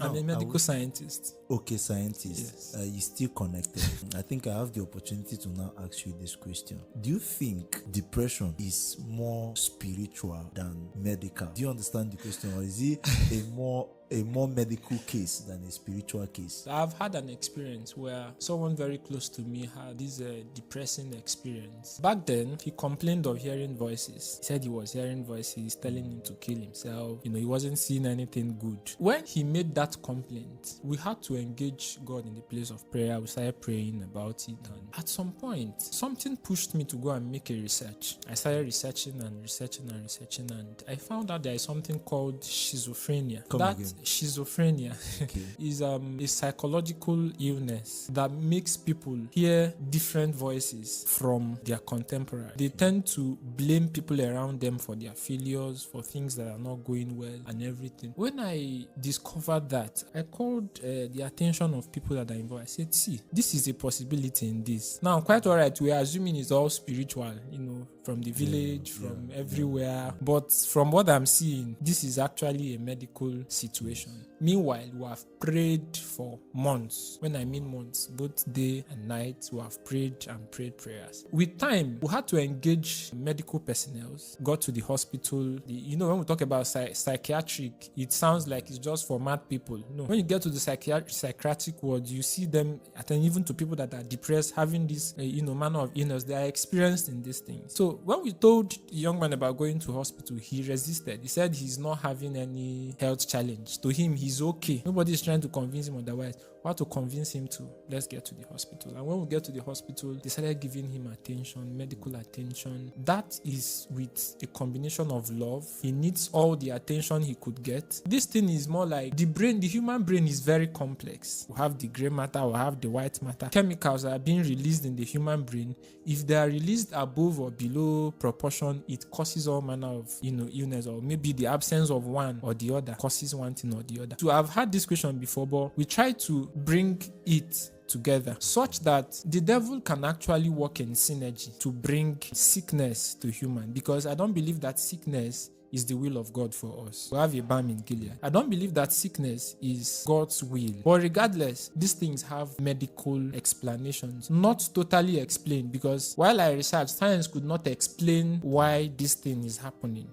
I'm a medical scientist. Okay, scientist. Yes. You're still connected. I think I have the opportunity to now ask you this question. Do you think depression is more spiritual than medical? Do you understand the question, or is it a more medical case than a spiritual case? I've had an experience where someone very close to me had this depressing experience. Back then, he complained of hearing voices. He said he was hearing voices telling him to kill himself. He wasn't seeing anything good. When he made that complaint, we had to engage God in the place of prayer. We started praying about it, and at some point, something pushed me to go and make a research. I started researching, and I found out there is something called schizophrenia. Schizophrenia is a psychological illness that makes people hear different voices from their contemporary. They tend to blame people around them for their failures, for things that are not going well and everything. When I discovered that, I called the attention of people that are involved. I said, see, this is a possibility in this. Now, quite all right, we are assuming it's all spiritual, from the village, from everywhere. But from what I'm seeing, this is actually a medical situation. Meanwhile, we have prayed for months. When I mean months, both day and night, we have prayed and prayed prayers. With time, we had to engage medical personnel, got to the hospital. When we talk about psychiatric, it sounds like it's just for mad people. No. When you get to the psychiatric ward, you see them, and even to people that are depressed, having this, manner of illness, they are experienced in these things. So when we told the young man about going to hospital, he resisted. He said he's not having any health challenge. To him, he's okay. Nobody's trying to convince him otherwise. We had to convince him to, let's get to the hospital. And when we get to the hospital, they started giving him attention, medical attention. That is with a combination of love. He needs all the attention he could get. This thing is more like the human brain is very complex. We have the gray matter, we have the white matter. Chemicals are being released in the human brain. If they are released above or below proportion, it causes all manner of illness, or maybe the absence of one or the other causes one thing or the other. So I've had this question before, but we try to bring it together such that the devil can actually work in synergy to bring sickness to human, because I don't believe that sickness is the will of God for us. We have a balm in Gilead. I don't believe that sickness is God's will. But regardless, these things have medical explanations. Not totally explained, because while I researched, science could not explain why this thing is happening.